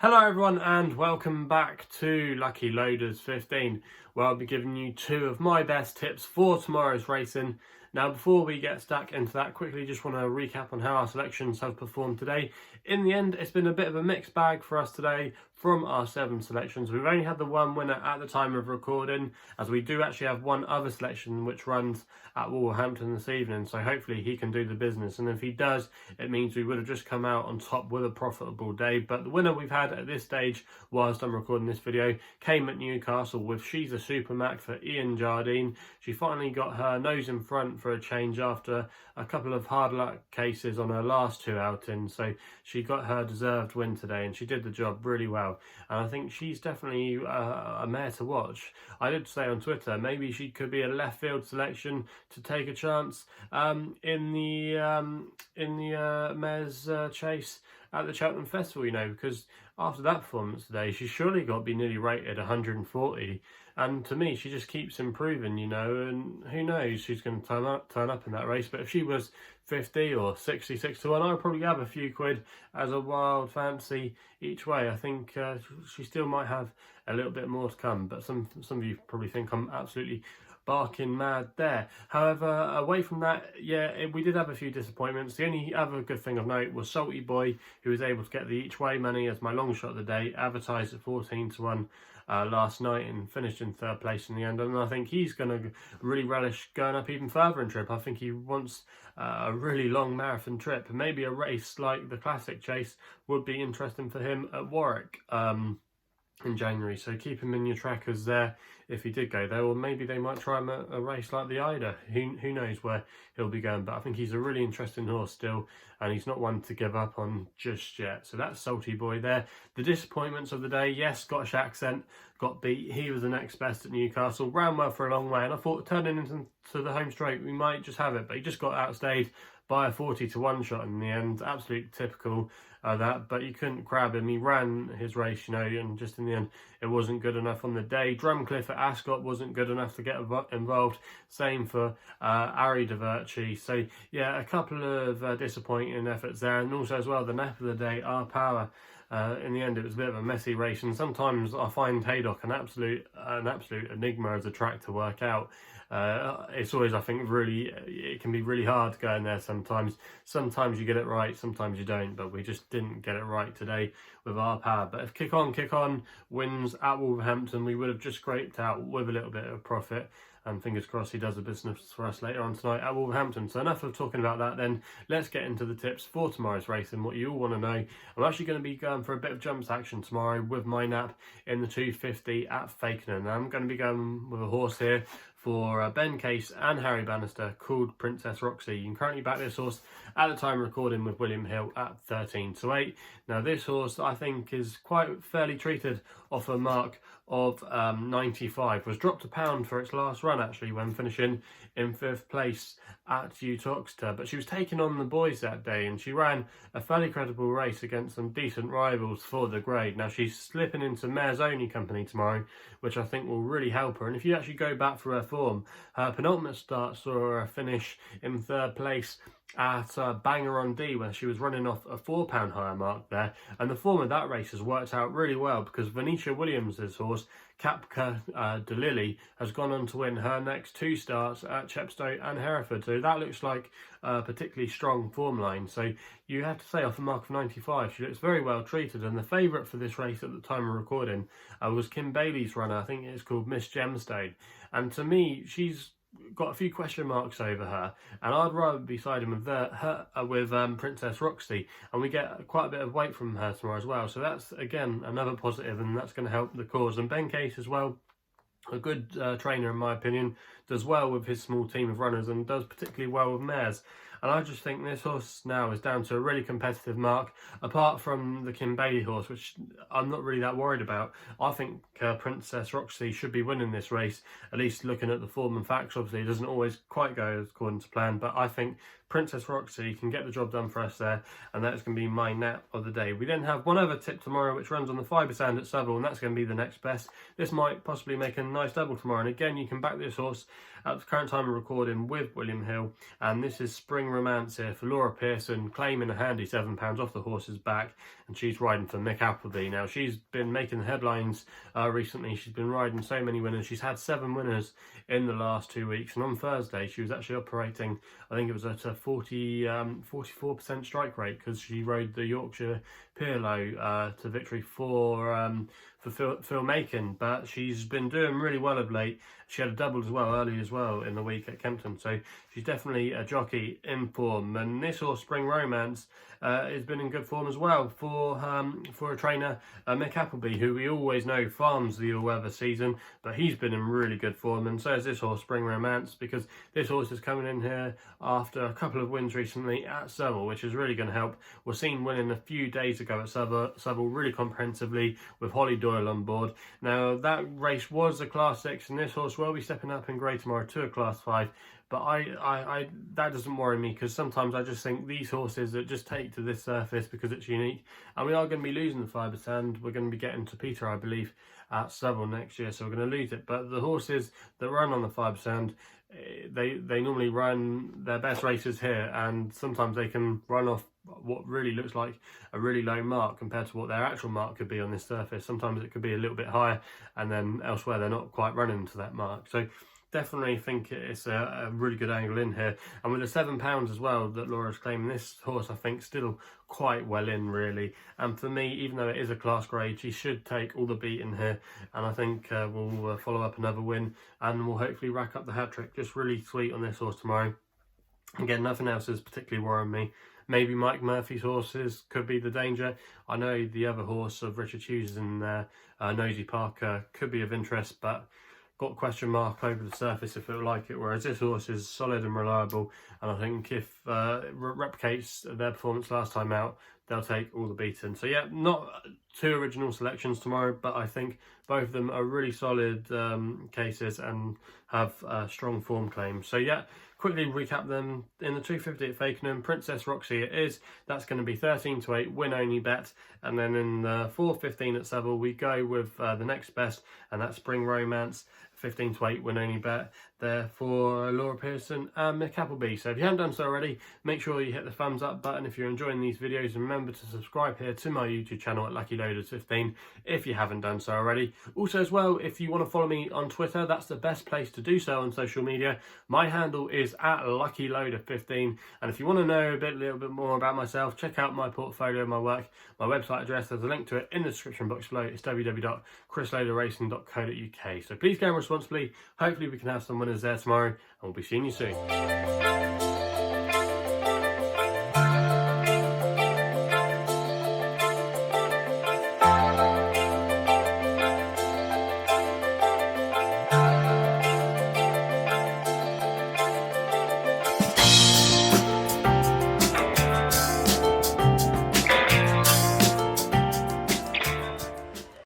Hello everyone and welcome back to Lucky Loaders 15, where I'll be giving you two of my best tips for tomorrow's racing. Now before we get stuck into that, quickly just want to recap on how our selections have performed today. In the end, it's been a bit of a mixed bag for us today from our 7 selections. We've only had the one winner at the time of recording, as we do actually have one other selection which runs at Wolverhampton this evening, so hopefully he can do the business, and if he does, it means we would have just come out on top with a profitable day. But the winner we've had at this stage, whilst I'm recording this video, came at Newcastle with She's a Supermac for Ian Jardine. She finally got her nose in front for a change after a couple of hard luck cases on her last 2 outings, so she got her deserved win today and she did the job really well, and I think she's definitely a mare to watch. I did say on Twitter maybe she could be a left field selection to take a chance in the mares chase at the Cheltenham Festival, you know, because after that performance today, she's surely got to be nearly rated 140. And to me, she just keeps improving, you know, and who knows who's going to turn up in that race. But if she was 50 or 66 to 1, I would probably have a few quid as a wild fancy each way. I think she still might have a little bit more to come, but some of you probably think I'm absolutely barking mad there. However, away from that, yeah, we did have a few disappointments. The only other good thing of note was Salty Boy, who was able to get the each way money as my long shot of the day, advertised at 14 to 1 last night and finished in 3rd place in the end. And I think he's going to really relish going up even further in trip. I think he wants a really long marathon trip. Maybe a race like the Classic Chase would be interesting for him at Warwick in January, so keep him in your trackers there if he did go there, or maybe they might try him at a race like the Ida. Who knows where he'll be going, but I think he's a really interesting horse still, and he's not one to give up on just yet. So that's Salty Boy there. The disappointments of the day, yes, Scottish Accent got beat. He was the next best at Newcastle, ran well for a long way, and I thought turning into the home straight we might just have it, but he just got outstayed by a 40 to 1 shot in the end. Absolute typical of that, but you couldn't grab him. He ran his race, you know, and just in the end it wasn't good enough on the day. Drumcliff at Ascot wasn't good enough to get involved. Same for Ari de Verci. So yeah, a couple of disappointing efforts there, and also as well the nap of the day, Our Power. In the end, it was a bit of a messy race, and sometimes I find Haydock an absolute enigma as a track to work out. It's always, I think, it can be really hard going there sometimes. Sometimes you get it right, sometimes you don't, but we just didn't get it right today with Our Power. But if Kick On wins at Wolverhampton, we would have just scraped out with a little bit of profit. And fingers crossed he does the business for us later on tonight at Wolverhampton. So enough of talking about that then. Let's get into the tips for tomorrow's race and what you all want to know. I'm actually going to be going for a bit of jumps action tomorrow with my nap in the 250 at Fakenham. Now I'm going to be going with a horse here for Ben Case and Harry Bannister called Princess Roxy. You can currently back this horse at the time of recording with William Hill at 13 to 8. Now this horse I think is quite fairly treated off a mark of 95. Was dropped £1 for its last run actually when finishing in 5th place at Uttoxeter, but she was taking on the boys that day and she ran a fairly credible race against some decent rivals for the grade. Now she's slipping into mares only company tomorrow, which I think will really help her. And if you actually go back for her form, her penultimate start saw her finish in 3rd place at Banger on D, where she was running off a £4 higher mark there, and the form of that race has worked out really well because Venetia Williams' horse Capca de Lilly has gone on to win her next 2 starts at Chepstow and Hereford, so that looks like a particularly strong form line. So you have to say off a mark of 95 she looks very well treated, and the favourite for this race at the time of recording was Kim Bailey's runner. I think it's called Miss Gemstone, and to me she's got a few question marks over her, and I'd rather be siding with Princess Roxy, and we get quite a bit of weight from her tomorrow as well, so that's again another positive, and that's going to help the cause. And Ben Case as well, a good trainer in my opinion, does well with his small team of runners and does particularly well with mares. And I just think this horse now is down to a really competitive mark, apart from the Kim Bailey horse, which I'm not really that worried about. I think Princess Roxy should be winning this race, at least looking at the form and facts. Obviously, it doesn't always quite go according to plan, but I think Princess Roxy can get the job done for us there, and that's going to be my nap of the day. We then have one other tip tomorrow, which runs on the fibre stand at Southwell, and that's going to be the next best. This might possibly make a nice double tomorrow, and again, you can back this horse at the current time of recording with William Hill, and this is Spring Romance here for Laura Pearson, claiming a handy £7 off the horse's back, and she's riding for Mick Appleby. Now, she's been making headlines recently. She's been riding so many winners. She's had 7 winners in the last 2 weeks, and on Thursday she was actually operating, I think it was at a 44% strike rate, because she rode the Yorkshire Pierlot to victory for Phil Macon. But she's been doing really well of late. She had a double as well early as well in the week at Kempton, so she's definitely a jockey in form. And this horse, Spring Romance, has been in good form as well for a trainer, Mick Appleby, who we always know farms the all-weather season, but he's been in really good form, and so is this horse, Spring Romance, because this horse is coming in here after a couple of wins recently at Southwell, which is really going to help. We're seen winning a few days ago at Southwell really comprehensively with Holly Doyle on board. Now, that race was a Class 6, and this horse will be stepping up in grade tomorrow to a Class 5. But I that doesn't worry me, because sometimes I just think these horses that just take to this surface because it's unique, and we are going to be losing the fibre stand. We're going to be getting to Peter, I believe, at Southwell next year, so we're going to lose it. But the horses that run on the fibre stand, they normally run their best races here, and sometimes they can run off what really looks like a really low mark compared to what their actual mark could be on this surface. Sometimes it could be a little bit higher, and then elsewhere they're not quite running to that mark. So definitely think it's a really good angle in here, and with the £7 as well that Laura's claiming, this horse I think still quite well in really. And for me, even though it is a class grade, she should take all the beating here, and I think we'll follow up another win, and we'll hopefully rack up the hat trick. Just really sweet on this horse tomorrow. Again, nothing else is particularly worrying me. Maybe Mike Murphy's horses could be the danger. I know the other horse of Richard Hughes and Nosy Parker could be of interest, but got a question mark over the surface if it will like it, whereas this horse is solid and reliable, and I think if replicates their performance last time out, they'll take all the beating. So yeah, not 2 original selections tomorrow, but I think both of them are really solid cases and have strong form claims. So yeah, quickly recap them. In the 250 at Fakenham, Princess Roxy it is. That's going to be 13-8, win only bet. And then in the 415 at Southwell, we go with the next best, and that's Spring Romance, 15-8, win only bet there for Laura Pearson and Mick Appleby. So if you haven't done so already, make sure you hit the thumbs up button if you're enjoying these videos, and remember to subscribe here to my YouTube channel at Lucky Loaders 15 if you haven't done so already. Also as well, if you want to follow me on Twitter, that's the best place to do so on social media. My handle is at Lucky Loader 15, and if you want to know a little bit more about myself, check out my portfolio, my work, my website address. There's a link to it in the description box below. It's www.chrisloaderracing.co.uk. So please game responsibly. Hopefully we can have some winners there tomorrow, and we'll be seeing you soon.